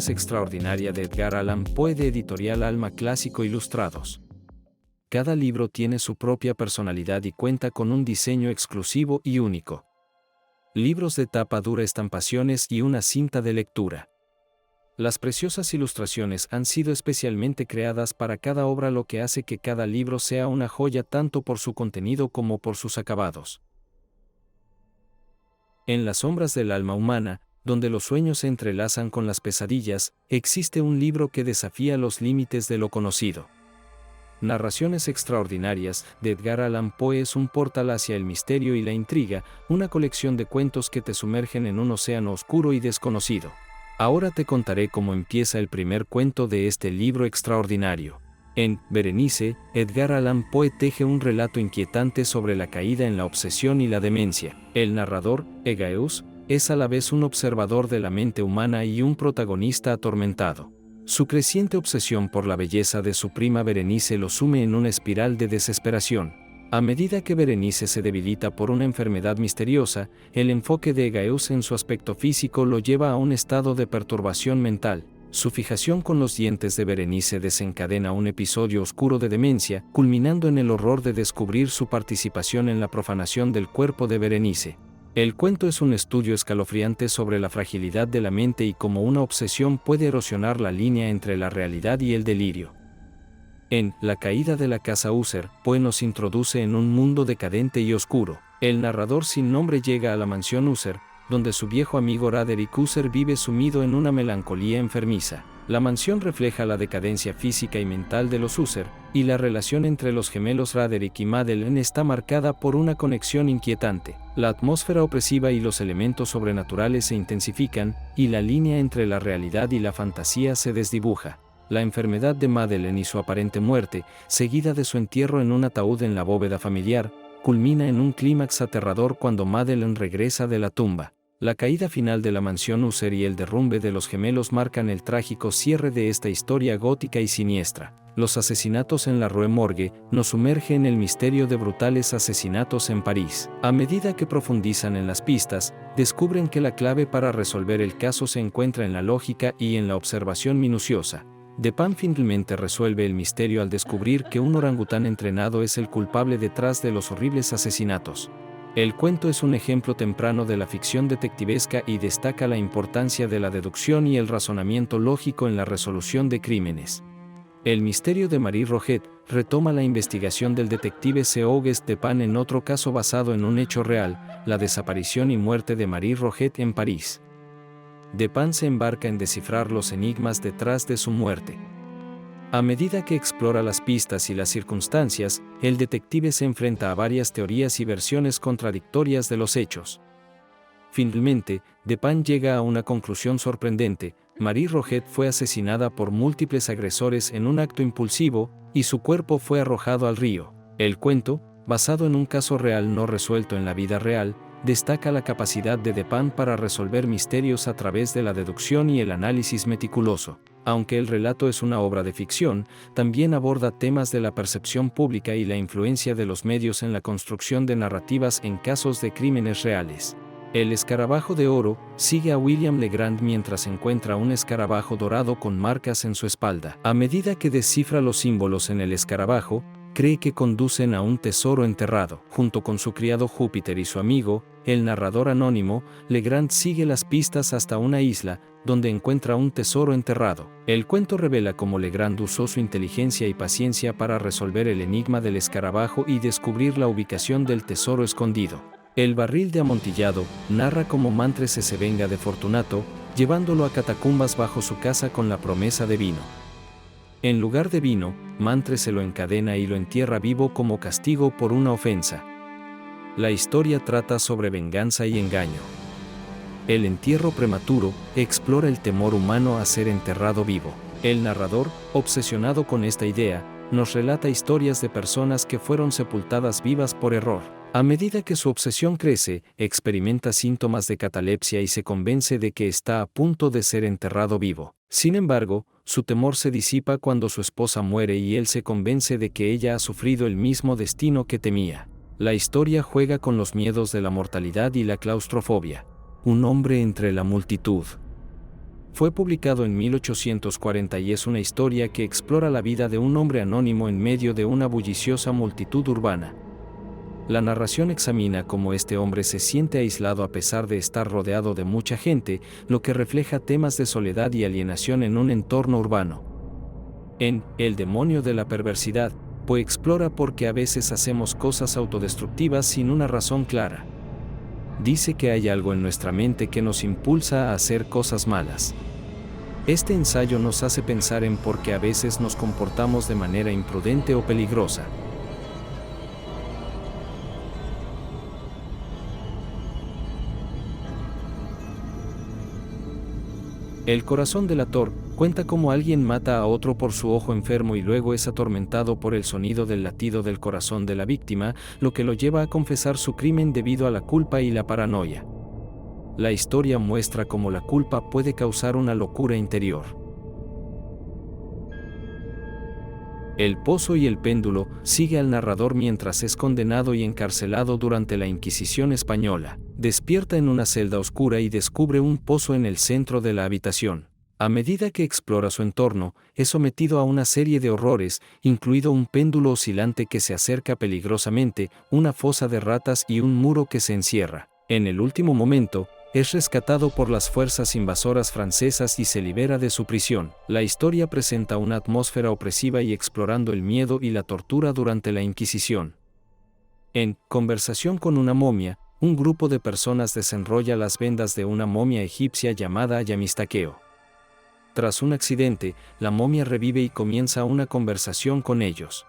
Narraciones extraordinaria de Edgar Allan Poe de Editorial Alma Clásico Ilustrados. Cada libro tiene su propia personalidad y cuenta con un diseño exclusivo y único. Libros de tapa dura, estampaciones y una cinta de lectura. Las preciosas ilustraciones han sido especialmente creadas para cada obra, lo que hace que cada libro sea una joya tanto por su contenido como por sus acabados. En las sombras del alma humana, donde los sueños se entrelazan con las pesadillas, existe un libro que desafía los límites de lo conocido. Narraciones extraordinarias de Edgar Allan Poe es un portal hacia el misterio y la intriga, una colección de cuentos que te sumergen en un océano oscuro y desconocido. Ahora te contaré cómo empieza el primer cuento de este libro extraordinario. En Berenice, Edgar Allan Poe teje un relato inquietante sobre la caída en la obsesión y la demencia. El narrador, Egaeus, es a la vez un observador de la mente humana y un protagonista atormentado. Su creciente obsesión por la belleza de su prima Berenice lo sume en una espiral de desesperación. A medida que Berenice se debilita por una enfermedad misteriosa, el enfoque de Egaeus en su aspecto físico lo lleva a un estado de perturbación mental. Su fijación con los dientes de Berenice desencadena un episodio oscuro de demencia, culminando en el horror de descubrir su participación en la profanación del cuerpo de Berenice. El cuento es un estudio escalofriante sobre la fragilidad de la mente y cómo una obsesión puede erosionar la línea entre la realidad y el delirio. En La caída de la casa User, Poe nos introduce en un mundo decadente y oscuro. El narrador sin nombre llega a la mansión User, donde su viejo amigo Raderick User vive sumido en una melancolía enfermiza. La mansión refleja la decadencia física y mental de los User, y la relación entre los gemelos Raderick y Madeleine está marcada por una conexión inquietante. La atmósfera opresiva y los elementos sobrenaturales se intensifican, y la línea entre la realidad y la fantasía se desdibuja. La enfermedad de Madeleine y su aparente muerte, seguida de su entierro en un ataúd en la bóveda familiar, culmina en un clímax aterrador cuando Madeleine regresa de la tumba. La caída final de la mansión User y el derrumbe de los gemelos marcan el trágico cierre de esta historia gótica y siniestra. Los asesinatos en la Rue Morgue nos sumergen en el misterio de brutales asesinatos en París. A medida que profundizan en las pistas, descubren que la clave para resolver el caso se encuentra en la lógica y en la observación minuciosa. Dupin finalmente resuelve el misterio al descubrir que un orangután entrenado es el culpable detrás de los horribles asesinatos. El cuento es un ejemplo temprano de la ficción detectivesca y destaca la importancia de la deducción y el razonamiento lógico en la resolución de crímenes. El misterio de Marie Roget retoma la investigación del detective Auguste Dupin en otro caso basado en un hecho real, la desaparición y muerte de Marie Roget en París. Dupin se embarca en descifrar los enigmas detrás de su muerte. A medida que explora las pistas y las circunstancias, el detective se enfrenta a varias teorías y versiones contradictorias de los hechos. Finalmente, Dupin llega a una conclusión sorprendente: Marie Roget fue asesinada por múltiples agresores en un acto impulsivo, y su cuerpo fue arrojado al río. El cuento, basado en un caso real no resuelto en la vida real, destaca la capacidad de Dupin para resolver misterios a través de la deducción y el análisis meticuloso. Aunque el relato es una obra de ficción, también aborda temas de la percepción pública y la influencia de los medios en la construcción de narrativas en casos de crímenes reales. El escarabajo de oro sigue a William Legrand mientras encuentra un escarabajo dorado con marcas en su espalda. A medida que descifra los símbolos en el escarabajo, cree que conducen a un tesoro enterrado. Junto con su criado Júpiter y su amigo, el narrador anónimo, Legrand sigue las pistas hasta una isla, donde encuentra un tesoro enterrado. El cuento revela cómo Legrand usó su inteligencia y paciencia para resolver el enigma del escarabajo y descubrir la ubicación del tesoro escondido. El barril de amontillado narra cómo Mantrese se venga de Fortunato, llevándolo a catacumbas bajo su casa con la promesa de vino. En lugar de vino, Mantrese lo encadena y lo entierra vivo como castigo por una ofensa. La historia trata sobre venganza y engaño. El entierro prematuro explora el temor humano a ser enterrado vivo. El narrador, obsesionado con esta idea, nos relata historias de personas que fueron sepultadas vivas por error. A medida que su obsesión crece, experimenta síntomas de catalepsia y se convence de que está a punto de ser enterrado vivo. Sin embargo, su temor se disipa cuando su esposa muere y él se convence de que ella ha sufrido el mismo destino que temía. La historia juega con los miedos de la mortalidad y la claustrofobia. Un hombre entre la multitud. Fue publicado en 1840 y es una historia que explora la vida de un hombre anónimo en medio de una bulliciosa multitud urbana. La narración examina cómo este hombre se siente aislado a pesar de estar rodeado de mucha gente, lo que refleja temas de soledad y alienación en un entorno urbano. En El demonio de la perversidad, Poe explora por qué a veces hacemos cosas autodestructivas sin una razón clara. Dice que hay algo en nuestra mente que nos impulsa a hacer cosas malas. Este ensayo nos hace pensar en por qué a veces nos comportamos de manera imprudente o peligrosa. El corazón delator cuenta cómo alguien mata a otro por su ojo enfermo y luego es atormentado por el sonido del latido del corazón de la víctima, lo que lo lleva a confesar su crimen debido a la culpa y la paranoia. La historia muestra cómo la culpa puede causar una locura interior. El pozo y el péndulo sigue al narrador mientras es condenado y encarcelado durante la Inquisición española. Despierta en una celda oscura y descubre un pozo en el centro de la habitación. A medida que explora su entorno, es sometido a una serie de horrores, incluido un péndulo oscilante que se acerca peligrosamente, una fosa de ratas y un muro que se encierra. En el último momento, es rescatado por las fuerzas invasoras francesas y se libera de su prisión. La historia presenta una atmósfera opresiva y explorando el miedo y la tortura durante la Inquisición. En Conversación con una momia, un grupo de personas desenrolla las vendas de una momia egipcia llamada Ayamistaqueo. Tras un accidente, la momia revive y comienza una conversación con ellos.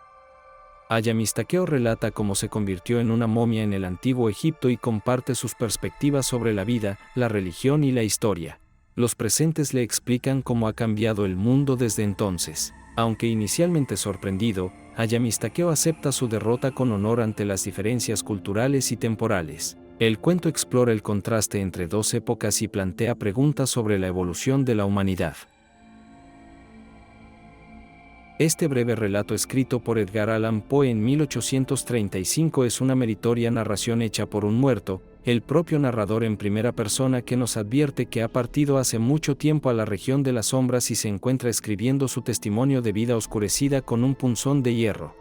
Ayamistaqueo relata cómo se convirtió en una momia en el antiguo Egipto y comparte sus perspectivas sobre la vida, la religión y la historia. Los presentes le explican cómo ha cambiado el mundo desde entonces. Aunque inicialmente sorprendido, Ayamistaqueo acepta su derrota con honor ante las diferencias culturales y temporales. El cuento explora el contraste entre dos épocas y plantea preguntas sobre la evolución de la humanidad. Este breve relato escrito por Edgar Allan Poe en 1835 es una meritoria narración hecha por un muerto, el propio narrador en primera persona que nos advierte que ha partido hace mucho tiempo a la región de las sombras y se encuentra escribiendo su testimonio de vida oscurecida con un punzón de hierro.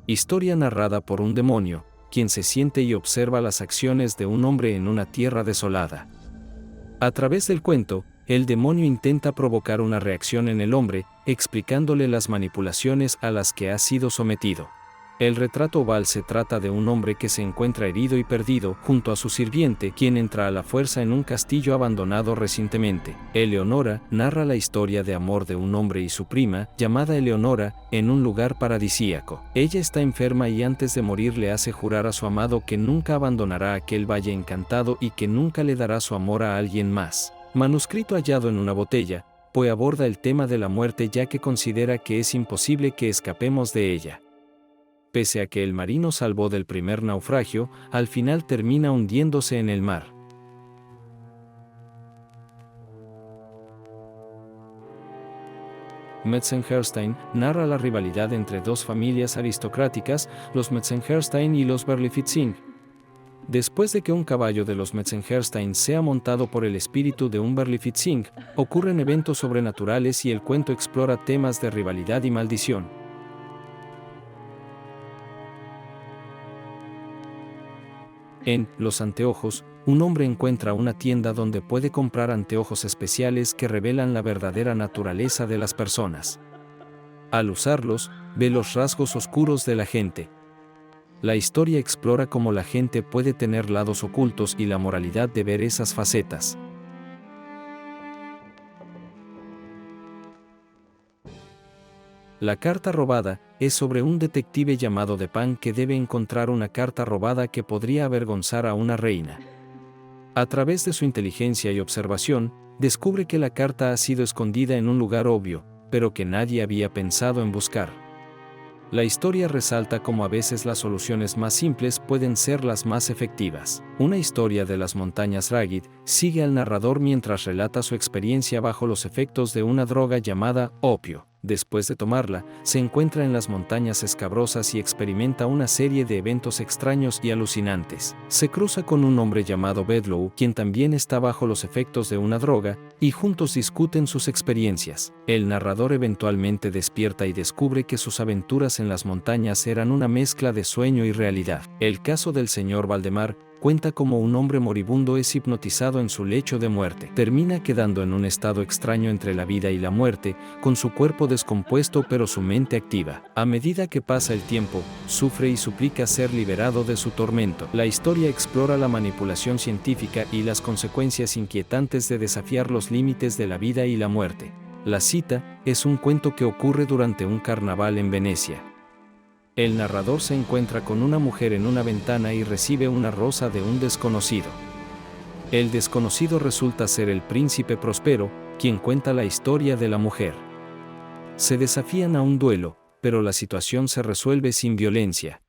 Historia narrada por un demonio, quien se siente y observa las acciones de un hombre en una tierra desolada. A través del cuento, el demonio intenta provocar una reacción en el hombre, explicándole las manipulaciones a las que ha sido sometido. El retrato oval se trata de un hombre que se encuentra herido y perdido, junto a su sirviente, quien entra a la fuerza en un castillo abandonado recientemente. Eleonora narra la historia de amor de un hombre y su prima, llamada Eleonora, en un lugar paradisíaco. Ella está enferma y antes de morir le hace jurar a su amado que nunca abandonará aquel valle encantado y que nunca le dará su amor a alguien más. Manuscrito hallado en una botella, Poe aborda el tema de la muerte ya que considera que es imposible que escapemos de ella. Pese a que el marino salvó del primer naufragio, al final termina hundiéndose en el mar. Metzengerstein narra la rivalidad entre dos familias aristocráticas, los Metzengerstein y los Berlifitzing. Después de que un caballo de los Metzengerstein sea montado por el espíritu de un Berlifitzing, ocurren eventos sobrenaturales y el cuento explora temas de rivalidad y maldición. En Los anteojos, un hombre encuentra una tienda donde puede comprar anteojos especiales que revelan la verdadera naturaleza de las personas. Al usarlos, ve los rasgos oscuros de la gente. La historia explora cómo la gente puede tener lados ocultos y la moralidad de ver esas facetas. La carta robada es sobre un detective llamado Dupin que debe encontrar una carta robada que podría avergonzar a una reina. A través de su inteligencia y observación, descubre que la carta ha sido escondida en un lugar obvio, pero que nadie había pensado en buscar. La historia resalta cómo a veces las soluciones más simples pueden ser las más efectivas. Una historia de las montañas Ragged sigue al narrador mientras relata su experiencia bajo los efectos de una droga llamada opio. Después de tomarla, se encuentra en las montañas escabrosas y experimenta una serie de eventos extraños y alucinantes. Se cruza con un hombre llamado Bedlow, quien también está bajo los efectos de una droga, y juntos discuten sus experiencias. El narrador eventualmente despierta y descubre que sus aventuras en las montañas eran una mezcla de sueño y realidad. El caso del señor Valdemar cuenta cómo un hombre moribundo es hipnotizado en su lecho de muerte. Termina quedando en un estado extraño entre la vida y la muerte, con su cuerpo descompuesto pero su mente activa. A medida que pasa el tiempo, sufre y suplica ser liberado de su tormento. La historia explora la manipulación científica y las consecuencias inquietantes de desafiar los límites de la vida y la muerte. La cita es un cuento que ocurre durante un carnaval en Venecia. El narrador se encuentra con una mujer en una ventana y recibe una rosa de un desconocido. El desconocido resulta ser el príncipe Próspero, quien cuenta la historia de la mujer. Se desafían a un duelo, pero la situación se resuelve sin violencia.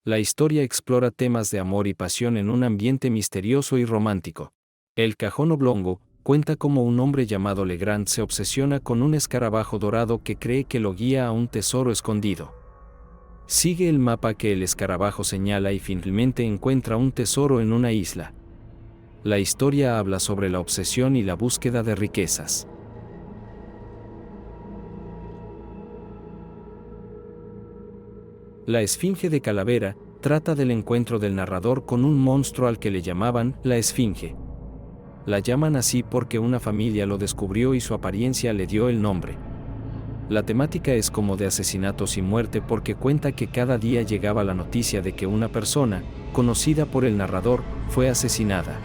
La historia explora temas de amor y pasión en un ambiente misterioso y romántico. El cajón oblongo cuenta cómo un hombre llamado Legrand se obsesiona con un escarabajo dorado que cree que lo guía a un tesoro escondido. Sigue el mapa que el escarabajo señala y finalmente encuentra un tesoro en una isla. La historia habla sobre la obsesión y la búsqueda de riquezas. La Esfinge de Calavera trata del encuentro del narrador con un monstruo al que le llamaban la Esfinge. La llaman así porque una familia lo descubrió y su apariencia le dio el nombre. La temática es como de asesinatos y muerte porque cuenta que cada día llegaba la noticia de que una persona, conocida por el narrador, fue asesinada.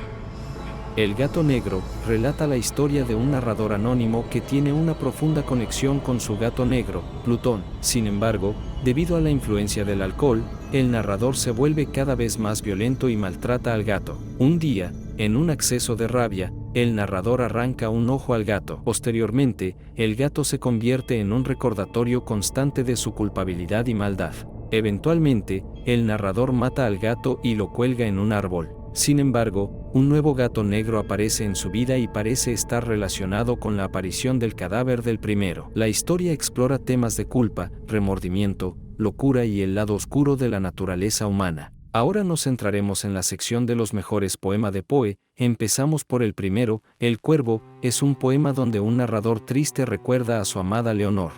El gato negro relata la historia de un narrador anónimo que tiene una profunda conexión con su gato negro, Plutón. Sin embargo, debido a la influencia del alcohol, el narrador se vuelve cada vez más violento y maltrata al gato. Un día, en un acceso de rabia, el narrador arranca un ojo al gato. Posteriormente, el gato se convierte en un recordatorio constante de su culpabilidad y maldad. Eventualmente, el narrador mata al gato y lo cuelga en un árbol. Sin embargo, un nuevo gato negro aparece en su vida y parece estar relacionado con la aparición del cadáver del primero. La historia explora temas de culpa, remordimiento, locura y el lado oscuro de la naturaleza humana. Ahora nos centraremos en la sección de los mejores poemas de Poe. Empezamos por el primero. El Cuervo es un poema donde un narrador triste recuerda a su amada Leonor.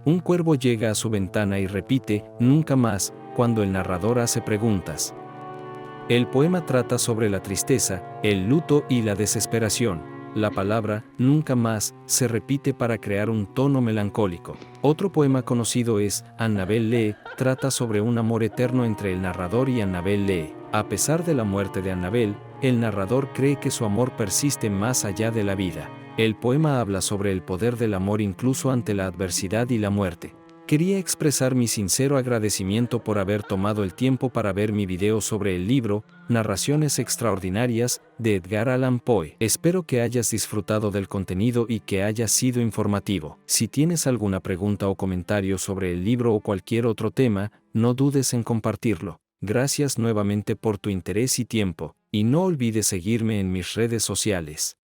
Un cuervo llega a su ventana y repite, nunca más, cuando el narrador hace preguntas. El poema trata sobre la tristeza, el luto y la desesperación. La palabra, nunca más, se repite para crear un tono melancólico. Otro poema conocido es Annabel Lee, trata sobre un amor eterno entre el narrador y Annabel Lee. A pesar de la muerte de Annabel, el narrador cree que su amor persiste más allá de la vida. El poema habla sobre el poder del amor incluso ante la adversidad y la muerte. Quería expresar mi sincero agradecimiento por haber tomado el tiempo para ver mi video sobre el libro Narraciones Extraordinarias de Edgar Allan Poe. Espero que hayas disfrutado del contenido y que haya sido informativo. Si tienes alguna pregunta o comentario sobre el libro o cualquier otro tema, no dudes en compartirlo. Gracias nuevamente por tu interés y tiempo, y no olvides seguirme en mis redes sociales.